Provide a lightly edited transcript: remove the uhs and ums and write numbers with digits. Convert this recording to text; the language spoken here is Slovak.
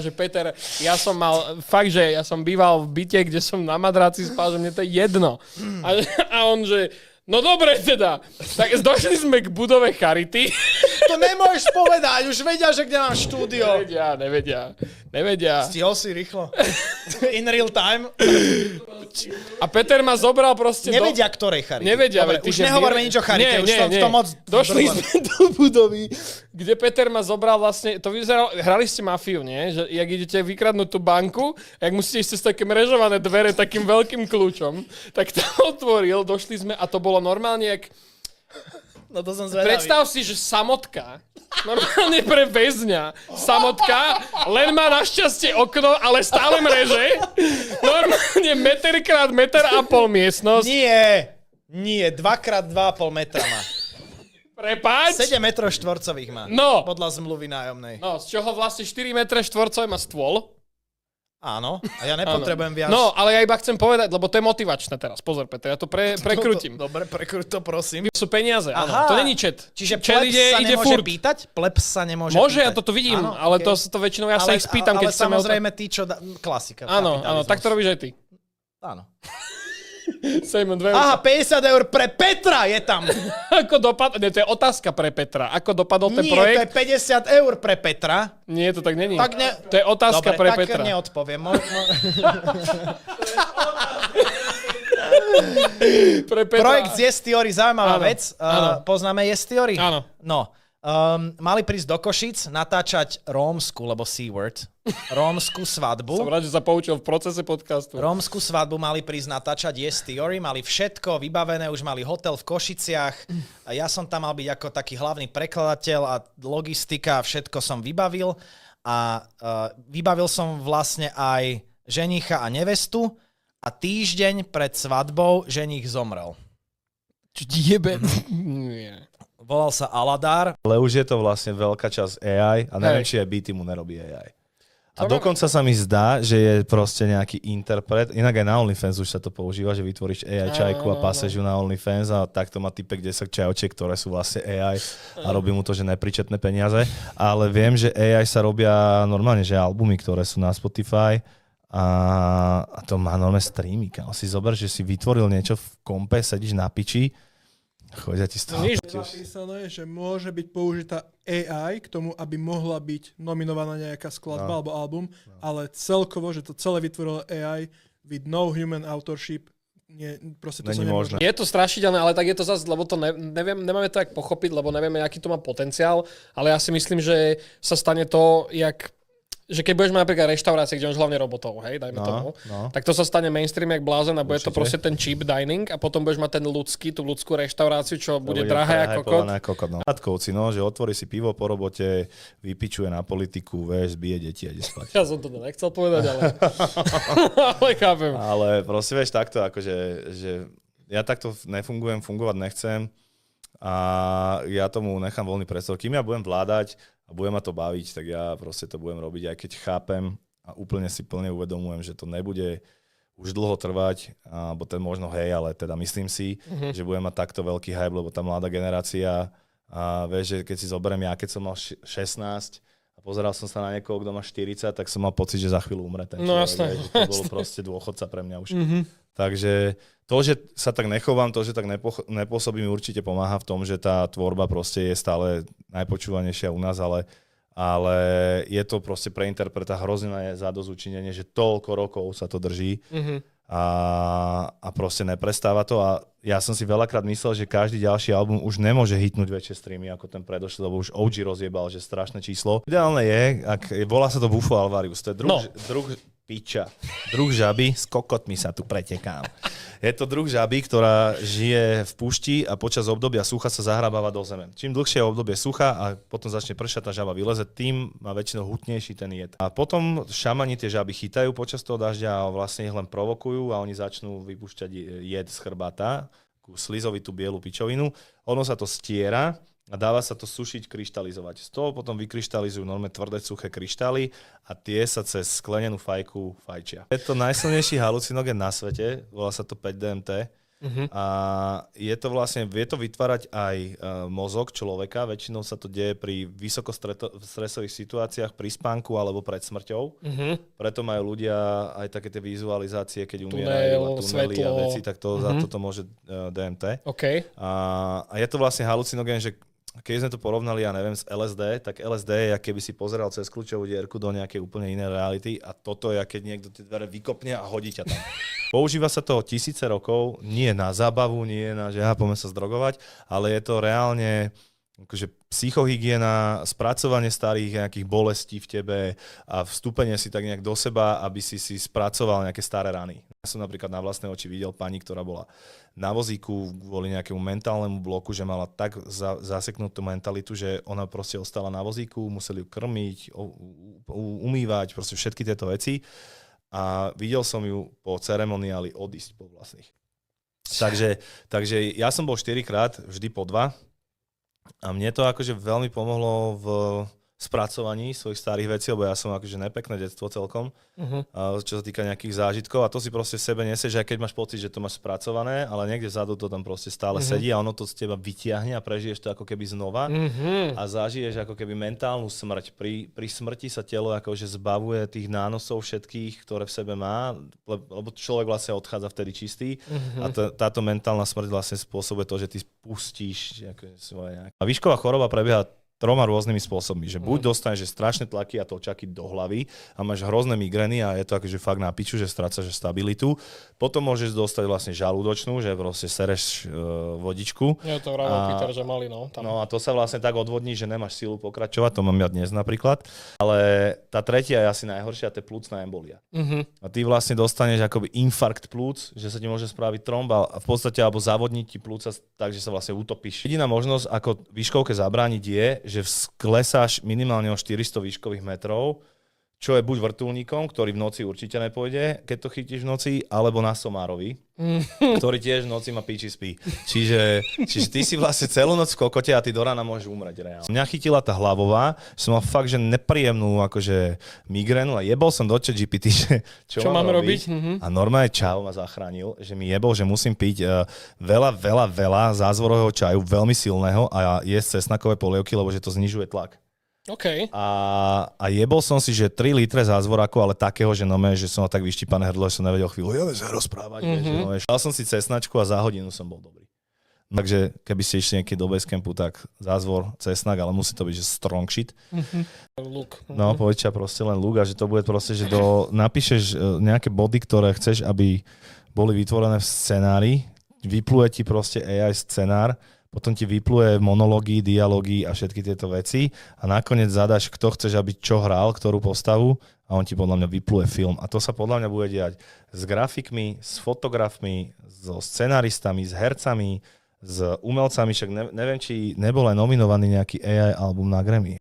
že Peter, ja som býval v byte, kde som na madraci spal, že mne to je jedno. A on, že no dobre teda, tak došli sme k budove Charity. To nemôžeš povedať, už vedia, že kde mám štúdio. Nevedia. Stihol si rýchlo. In real time. A Peter ma zobral proste Nevedia, ktorej Charity. Nevedia. Dobre, už nehovorme nič o Charite, už som v tom moc... Došli sme do budovy, kde Peter ma zobral vlastne, to vyzeralo, hrali ste mafiu, nie? Že jak idete vykradnúť tú banku, jak musíte ísť cez také mrežované dvere takým veľkým kľúčom, tak to otvoril, došli sme a to bolo normálne jak... No to som zvedavý. Predstav si, že samotka, normálne pre väzňa, samotka, len má našťastie okno, ale stále mreže, normálne meter krát meter a pol miestnosť. Nie, 2x2,5 metra má. Prepáč? 7 metrov štvorcových má. No. Podľa zmluvy nájomnej. No, z čoho vlastne 4 metre štvorcové má stôl. Áno, a ja nepotrebujem viac. No, ale ja iba chcem povedať, lebo to je motivačné teraz. Pozor, Peter, ja to prekrutím. Dobre, prekrúť to, prosím. Sú peniaze, áno. Aha. To není chat. Čiže chat plebs sa nemôže furt. pýtať? Plebs sa nemôže Môže, pýtať. ja toto vidím, áno, ale okay. to väčšinou ja sa ich spýtam, keď chceme... Ale samozrejme tí, čo... Klasika. Áno, tak to robíš aj ty. Áno. Simon, 2 Aha, 50 eur pre Petra je tam. Ako dopadol... Nie, to je otázka pre Petra. Ako dopadol ten projekt? Nie, to je 50 eur pre Petra. Nie, to tak není. Tak ne... To je otázka dobre, pre Petra. Dobre, tak neodpoviem. Pre Petra. Projekt z Yes Theory, zaujímavá Áno, vec. Poznáme Yes Theory? Áno. No. Mali prísť do Košic natáčať rómsku, lebo C-word, rómsku svadbu. Som rád, že sa poučil v procese podcastu. Rómsku svadbu mali prísť natáčať Yes Theory, mali všetko vybavené, už mali hotel v Košiciach. A ja som tam mal byť ako taký hlavný prekladateľ a logistika, všetko som vybavil. A vybavil som vlastne aj ženicha a nevestu a týždeň pred svadbou ženich zomrel. Čo ti jebe? Nie. Volal sa Aladár. Ale už je to vlastne veľká časť AI a neviem, či aj BT mu nerobí AI. A dokonca sa mi zdá, že je proste nejaký interpret, inak aj na OnlyFans už sa to používa, že vytvoríš AI čajku a paseš ju na OnlyFans a takto má typek 10 čajočiek, ktoré sú vlastne AI a robí mu to, že nepričetné peniaze. Ale viem, že AI sa robia normálne, že albumy, ktoré sú na Spotify a to má normálne streamy. Si zober, že si vytvoril niečo v kompe, sedíš na piči, chodia ti z toho. Napísané, že môže byť použitá AI k tomu, aby mohla byť nominovaná nejaká skladba alebo album, ale celkovo, že to celé vytvorilo AI with no human authorship, proste to sa nemôže. Je to strašidelné, ale tak je to zase, lebo to nemáme to tak pochopiť, lebo nevieme, aký to má potenciál, ale ja si myslím, že sa stane to, že keď budeš mať napríklad reštaurácie, kde máš hlavne robotov, hej, dajme tomu, tak to sa stane mainstream jak blázen a bude to proste ten cheap dining a potom budeš mať tú ľudskú reštauráciu, čo bude drahé ako kokot. Matkovci, že otvorí si pivo po robote, vypičuje na politiku, zbije deti a ide spať. Ja som to nechcel povedať, ale chápem. Ale prosím, takto, akože, že ja takto fungovať nechcem a ja tomu nechám voľný priestor. Kým ja budem vládať a bude ma to baviť, tak ja proste to budem robiť, aj keď chápem a úplne si plne uvedomujem, že to nebude už dlho trvať, alebo ten možno ale teda myslím si, že budem mať takto veľký hype, lebo tá mladá generácia a vieš, že keď si zoberiem ja, keď som mal 16 a pozeral som sa na niekoho, kto má 40, tak som mal pocit, že za chvíľu umre ten človek. Jasné. Vieš, že to bolo proste dôchodca pre mňa už. Takže to, že sa tak nechovám, to, že tak nepôsobím, určite pomáha v tom, že tá tvorba proste je stále najpočúvanejšia u nás, ale je to proste pre interpreta hrozné zadozučinenie, že toľko rokov sa to drží a proste neprestáva to a ja som si veľakrát myslel, že každý ďalší album už nemôže hitnúť väčšie streamy ako ten predošlý, lebo už OG rozjebal, že strašné číslo. Ideálne je, volá sa to Bufo Alvarius, to je druh žaby, s kokotmi sa tu pretekám. Je to druh žaby, ktorá žije v púšti a počas obdobia sucha sa zahrabáva do zeme. Čím dlhšie je obdobie sucha a potom začne pršať, tá žaba vyleze, tým má väčšinou hutnejší ten jed. A potom šamani tie žaby chytajú počas toho dažďa a vlastne ich len provokujú a oni začnú vypúšťať jed z chrbáta, takú slizovitú bielu pičovinu. Ono sa to stiera a dáva sa to sušiť, kryštalizovať. Z toho potom vykryštalizujú normálne tvrdé, suché kryštály a tie sa cez sklenenú fajku fajčia. Je to najsilnejší halucinogen na svete, volá sa to 5-DMT A je to vlastne, vie to vytvárať aj mozog človeka, väčšinou sa to deje pri vysokostresových situáciách, pri spánku alebo pred smrťou. Preto majú ľudia aj také tie vizualizácie, keď umierajú a tunely a veci, tak to za toto môže DMT. Okay. A je to vlastne halucinogén, že keď sme to porovnali, ja neviem, s LSD, tak LSD je, keby si pozeral cez kľúčovú dierku do nejakej úplne inej reality a toto je, keď niekto tie dvere vykopne a hodí ťa tam. Používa sa to tisíce rokov, nie na zábavu, nie na, že poďme sa zdrogovať, ale je to reálne akože psychohygiena, spracovanie starých nejakých bolestí v tebe a vstúpenie si tak nejak do seba, aby si spracoval nejaké staré rany. Ja som napríklad na vlastné oči videl pani, ktorá bola na vozíku kvôli nejakému mentálnemu bloku, že mala tak zaseknutú mentalitu, že ona proste ostala na vozíku, museli ju krmiť, umývať, proste všetky tieto veci. A videl som ju po ceremoniáli odísť po vlastných. Takže ja som bol 4-krát, vždy po 2. A mne to akože veľmi pomohlo v spracovaní svojich starých vecí, lebo ja som akože nepekné detstvo celkom, čo sa týka nejakých zážitkov a to si proste v sebe nesieš, aj keď máš pocit, že to máš spracované, ale niekde vzadu to tam proste stále sedí a ono to z teba vytiahne a prežiješ to ako keby znova a zažiješ ako keby mentálnu smrť. Pri smrti sa telo akože zbavuje tých nánosov všetkých, ktoré v sebe má, lebo človek vlastne odchádza vtedy čistý a táto mentálna smrť vlastne spôsobuje to, že ty spustíš svoje nejaké. A výšková choroba prebieha 3 rôznymi spôsobmi, že buď dostaneš strašné tlaky a točaky do hlavy a máš hrozné migrény a je to akože fakt na piču, že strácaš stabilitu. Potom môžeš dostať vlastne žalúdočnú, že proste sereš vodičku. Ja to vravel Peter, že mali, no. Tam. No a to sa vlastne tak odvodní, že nemáš silu pokračovať, to mám ja dnes napríklad. Ale tá tretia je asi najhoršia, to je plúcna embolia. A ty vlastne dostaneš akoby infarkt plúc, že sa ti môže spraviť tromba a v podstate alebo zavodniť ti plúca tak, že sa vlastne utopíš. Jediná možnosť, ako výškovke zabrániť je, že sklesáš minimálne o 400 výškových metrov, čo je buď vrtuľníkom, ktorý v noci určite nepôjde, keď to chytíš v noci, alebo na somárovi, ktorý tiež v noci má píči spí. Čiže ty si vlastne celú noc v kokote a ty do rána môžeš umrieť reálne. Mňa chytila tá hlavová, že som mal fakt, že nepríjemnú akože migrénu a jebol som do ChatGPT, že čo mám robiť. A normálne čau ma zachránil, že mi jebol, že musím piť veľa zázvorového čaju, veľmi silného a jesť cesnakové polievky, lebo že to znižuje tlak. Okay. A jebol som si, že 3 litre zázvoraku, ale takého, že že som mal tak vyštípané hrdlo, že som nevedel chvíľu, ja sa rozprávať. Dal som si cesnačku a za hodinu som bol dobrý. Takže keby ste išli niekedy do basecampu, tak zázvor, cesnak, ale musí to byť, že strong shit. Look. No, povedia proste len look a že to bude proste, že napíšeš nejaké body, ktoré chceš, aby boli vytvorené v scenári, vypluje ti proste AI scenár, potom ti vypluje monológy, dialógy a všetky tieto veci a nakoniec zadaš, kto chceš, aby čo hral, ktorú postavu a on ti podľa mňa vypluje film. A to sa podľa mňa bude diať s grafikmi, s fotografmi, so scenaristami, s hercami, s umelcami, však neviem, či nebol aj nominovaný nejaký AI album na Grammy.